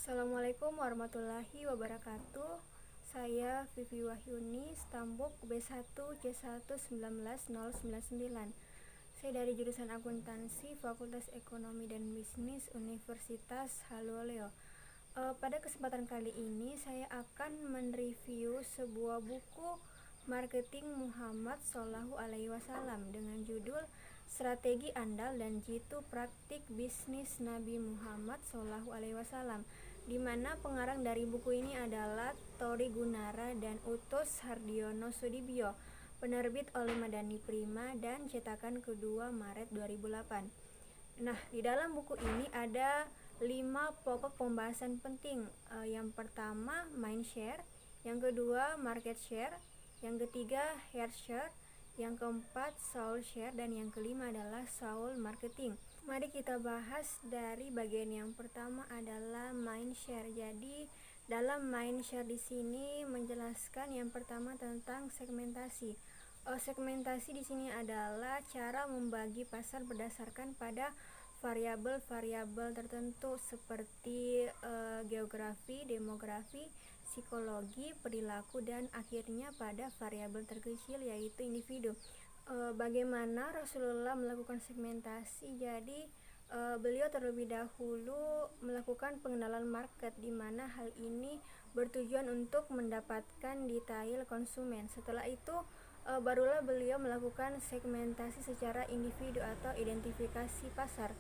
Assalamualaikum warahmatullahi wabarakatuh. Saya Vivi Wahyuni, Stambuk B1C1199099. Saya dari jurusan Akuntansi, Fakultas Ekonomi dan Bisnis Universitas Haloleo. Pada kesempatan kali ini saya akan mereview sebuah buku Marketing Muhammad Shallallahu Alaihi Wasallam dengan judul Strategi Andal dan Jitu Praktik Bisnis Nabi Muhammad Shallallahu Alaihi Wasallam, di mana pengarang dari buku ini adalah Tori Gunara dan Utus Hardiono Sudibyo, penerbit oleh Madani Prima dan cetakan kedua Maret 2008. Nah, di dalam buku ini ada 5 pokok pembahasan penting. Yang pertama mind share, yang kedua market share, yang ketiga hair share, yang keempat soul share, dan yang kelima adalah soul marketing. Mari kita bahas dari bagian yang pertama adalah mind share. Jadi dalam mind share di sini menjelaskan yang pertama tentang segmentasi. Segmentasi di sini adalah cara membagi pasar berdasarkan pada variabel-variabel tertentu seperti geografi, demografi, psikologi, perilaku, dan akhirnya pada variabel terkecil yaitu individu. Bagaimana Rasulullah melakukan segmentasi? Jadi beliau terlebih dahulu melakukan pengenalan market, di mana hal ini bertujuan untuk mendapatkan detail konsumen. Setelah itu barulah beliau melakukan segmentasi secara individu atau identifikasi pasar.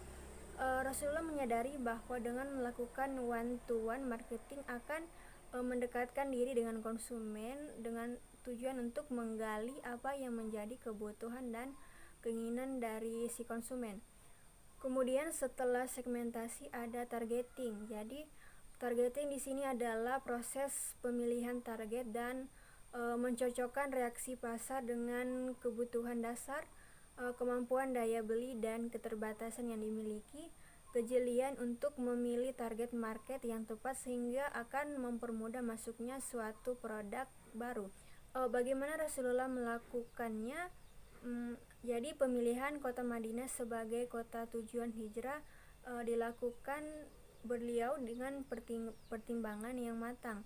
Rasulullah menyadari bahwa dengan melakukan one-to-one marketing akan mendekatkan diri dengan konsumen dengan tujuan untuk menggali apa yang menjadi kebutuhan dan keinginan dari si konsumen. Kemudian setelah segmentasi ada targeting. Jadi targeting di sini adalah proses pemilihan target dan mencocokkan reaksi pasar dengan kebutuhan dasar, kemampuan daya beli dan keterbatasan yang dimiliki, kejelian untuk memilih target market yang tepat sehingga akan mempermudah masuknya suatu produk baru. Bagaimana Rasulullah melakukannya? Jadi pemilihan kota Madinah sebagai kota tujuan hijrah dilakukan beliau dengan pertimbangan yang matang.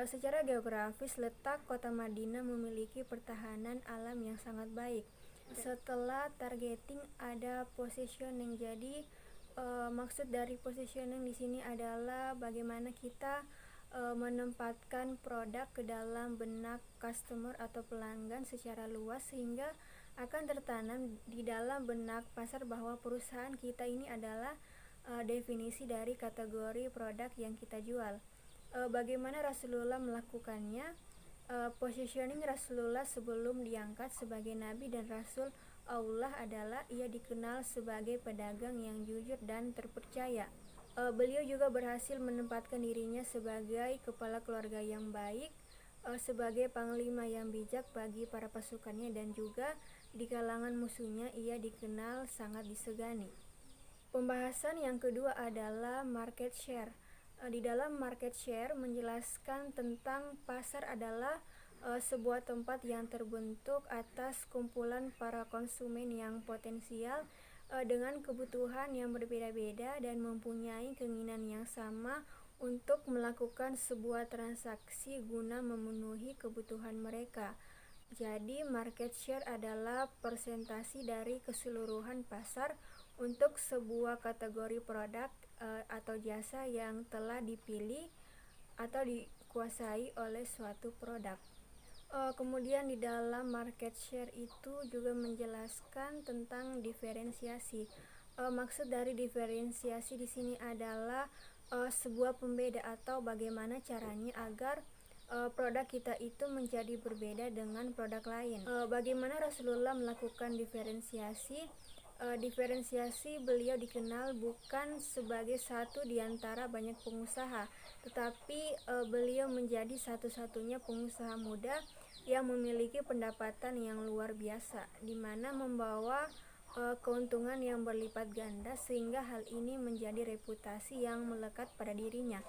Secara geografis, letak kota Madinah memiliki pertahanan alam yang sangat baik. Setelah targeting ada positioning. Jadi maksud dari positioning di sini adalah bagaimana kita menempatkan produk ke dalam benak customer atau pelanggan secara luas sehingga akan tertanam di dalam benak pasar bahwa perusahaan kita ini adalah definisi dari kategori produk yang kita jual. Bagaimana Rasulullah melakukannya? Positioning Rasulullah sebelum diangkat sebagai Nabi dan Rasul Allah adalah ia dikenal sebagai pedagang yang jujur dan terpercaya. Beliau juga berhasil menempatkan dirinya sebagai kepala keluarga yang baik, sebagai panglima yang bijak bagi para pasukannya, dan juga di kalangan musuhnya ia dikenal sangat disegani. Pembahasan yang kedua adalah market share. Di dalam market share menjelaskan tentang pasar adalah sebuah tempat yang terbentuk atas kumpulan para konsumen yang potensial dengan kebutuhan yang berbeda-beda dan mempunyai keinginan yang sama untuk melakukan sebuah transaksi guna memenuhi kebutuhan mereka. Jadi market share adalah persentasi dari keseluruhan pasar untuk sebuah kategori produk atau jasa yang telah dipilih atau dikuasai oleh suatu produk. Kemudian di dalam market share itu juga menjelaskan tentang diferensiasi. Maksud dari diferensiasi di sini adalah sebuah pembeda atau bagaimana caranya agar produk kita itu menjadi berbeda dengan produk lain. Bagaimana Rasulullah melakukan diferensiasi? Diferensiasi beliau dikenal bukan sebagai satu di antara banyak pengusaha, tetapi beliau menjadi satu-satunya pengusaha muda yang memiliki pendapatan yang luar biasa, di mana membawa keuntungan yang berlipat ganda sehingga hal ini menjadi reputasi yang melekat pada dirinya.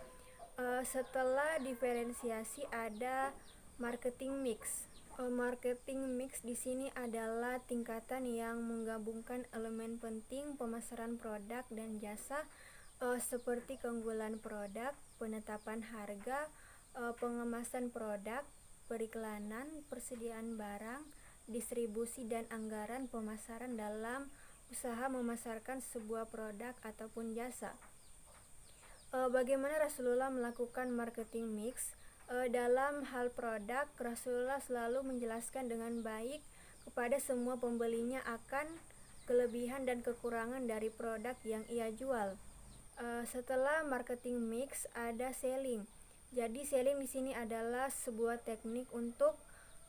Setelah diferensiasi ada marketing mix. Marketing mix di sini adalah tingkatan yang menggabungkan elemen penting pemasaran produk dan jasa seperti keunggulan produk, penetapan harga, pengemasan produk, periklanan, persediaan barang, distribusi dan anggaran pemasaran dalam usaha memasarkan sebuah produk ataupun jasa. Bagaimana Rasulullah melakukan marketing mix? Dalam hal produk, Rasulullah selalu menjelaskan dengan baik kepada semua pembelinya akan kelebihan dan kekurangan dari produk yang ia jual. Setelah marketing mix ada selling. Jadi selling di sini adalah sebuah teknik untuk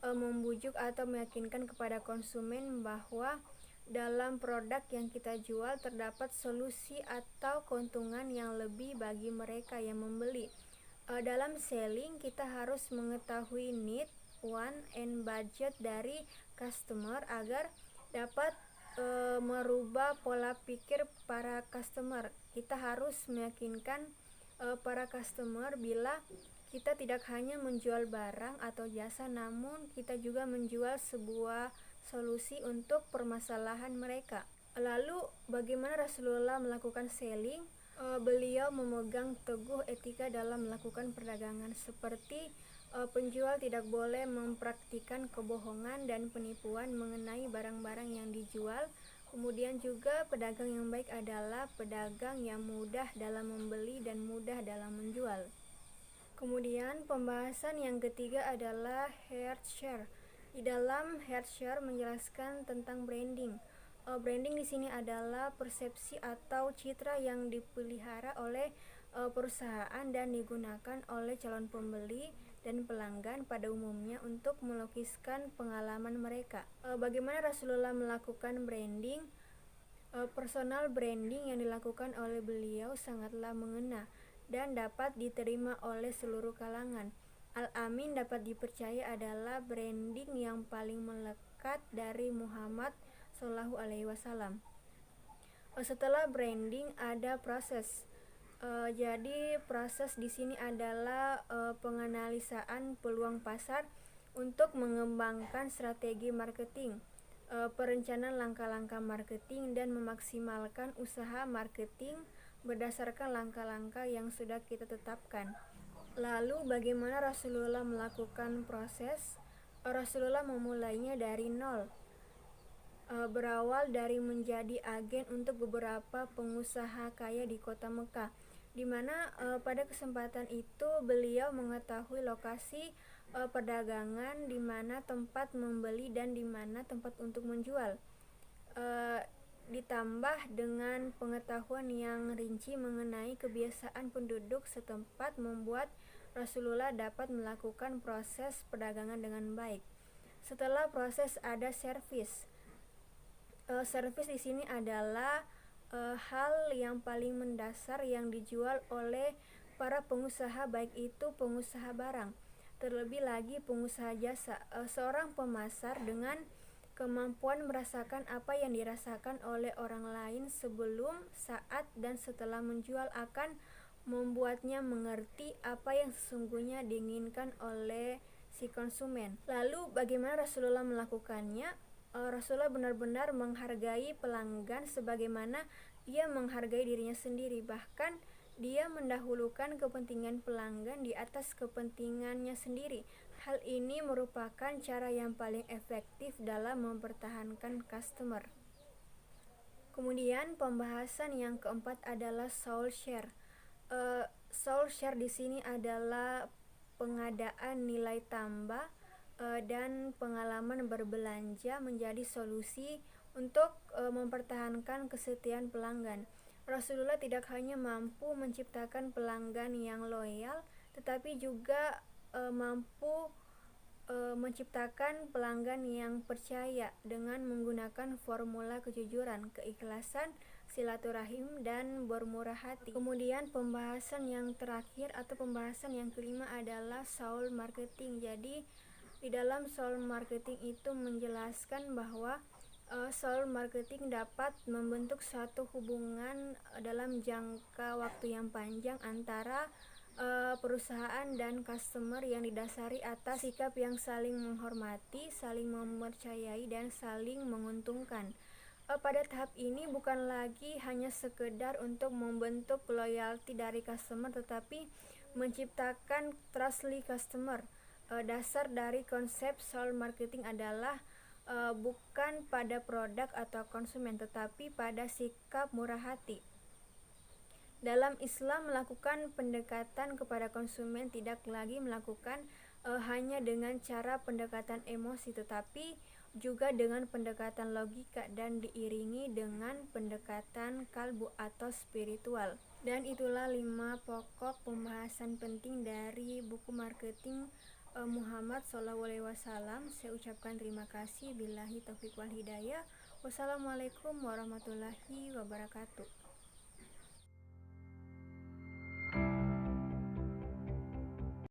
membujuk atau meyakinkan kepada konsumen bahwa dalam produk yang kita jual terdapat solusi atau keuntungan yang lebih bagi mereka yang membeli. Dalam selling kita harus mengetahui need, want, and budget dari customer agar dapat merubah pola pikir para customer. Kita harus meyakinkan para customer bila kita tidak hanya menjual barang atau jasa, namun kita juga menjual sebuah solusi untuk permasalahan mereka. Lalu bagaimana Rasulullah melakukan selling? Beliau memegang teguh etika dalam melakukan perdagangan, seperti penjual tidak boleh mempraktikkan kebohongan dan penipuan mengenai barang-barang yang dijual. Kemudian juga pedagang yang baik adalah pedagang yang mudah dalam membeli dan mudah dalam menjual. Kemudian pembahasan yang ketiga adalah heart share. Di dalam heart share menjelaskan tentang branding. Branding di sini adalah persepsi atau citra yang dipelihara oleh perusahaan dan digunakan oleh calon pembeli dan pelanggan pada umumnya untuk melukiskan pengalaman mereka. Bagaimana Rasulullah melakukan branding? Personal branding yang dilakukan oleh beliau sangatlah mengena dan dapat diterima oleh seluruh kalangan. Al-Amin dapat dipercaya adalah branding yang paling melekat dari Muhammad SAW. Setelah branding ada proses. Jadi proses di sini adalah penganalisaan peluang pasar untuk mengembangkan strategi marketing, perencanaan langkah-langkah marketing dan memaksimalkan usaha marketing berdasarkan langkah-langkah yang sudah kita tetapkan. Lalu bagaimana Rasulullah melakukan proses? Rasulullah memulainya dari nol. Berawal dari menjadi agen untuk beberapa pengusaha kaya di kota Mekah, di mana pada kesempatan itu beliau mengetahui lokasi perdagangan, di mana tempat membeli dan di mana tempat untuk menjual. Ditambah dengan pengetahuan yang rinci mengenai kebiasaan penduduk setempat membuat Rasulullah dapat melakukan proses perdagangan dengan baik. Setelah proses ada servis. Servis di sini adalah hal yang paling mendasar yang dijual oleh para pengusaha, baik itu pengusaha barang, terlebih lagi pengusaha jasa. Seorang pemasar dengan kemampuan merasakan apa yang dirasakan oleh orang lain sebelum, saat, dan setelah menjual akan membuatnya mengerti apa yang sesungguhnya diinginkan oleh si konsumen. Lalu bagaimana Rasulullah melakukannya? Rasulullah benar-benar menghargai pelanggan sebagaimana ia menghargai dirinya sendiri. Bahkan dia mendahulukan kepentingan pelanggan di atas kepentingannya sendiri. Hal ini merupakan cara yang paling efektif dalam mempertahankan customer. Kemudian pembahasan yang keempat adalah soul share. Soul share di sini adalah pengadaan nilai tambah dan pengalaman berbelanja menjadi solusi untuk mempertahankan kesetiaan pelanggan. Rasulullah tidak hanya mampu menciptakan pelanggan yang loyal, tetapi juga mampu menciptakan pelanggan yang percaya dengan menggunakan formula kejujuran, keikhlasan, silaturahim, dan bermurah hati. Kemudian pembahasan yang terakhir atau pembahasan yang kelima adalah soul marketing. Jadi di dalam soul marketing itu menjelaskan bahwa soul marketing dapat membentuk suatu hubungan dalam jangka waktu yang panjang antara perusahaan dan customer yang didasari atas sikap yang saling menghormati, saling mempercayai, dan saling menguntungkan. Pada tahap ini bukan lagi hanya sekedar untuk membentuk loyalty dari customer, tetapi menciptakan trustly customer. Dasar dari konsep soul marketing adalah bukan pada produk atau konsumen, tetapi pada sikap murah hati. Dalam Islam, melakukan pendekatan kepada konsumen tidak lagi melakukan hanya dengan cara pendekatan emosi, tetapi juga dengan pendekatan logika dan diiringi dengan pendekatan kalbu atau spiritual. Dan itulah 5 pokok pembahasan penting dari buku marketing Muhammad SAW. Saya ucapkan terima kasih. Billahi taufiq wal hidayah. Wassalamualaikum warahmatullahi wabarakatuh.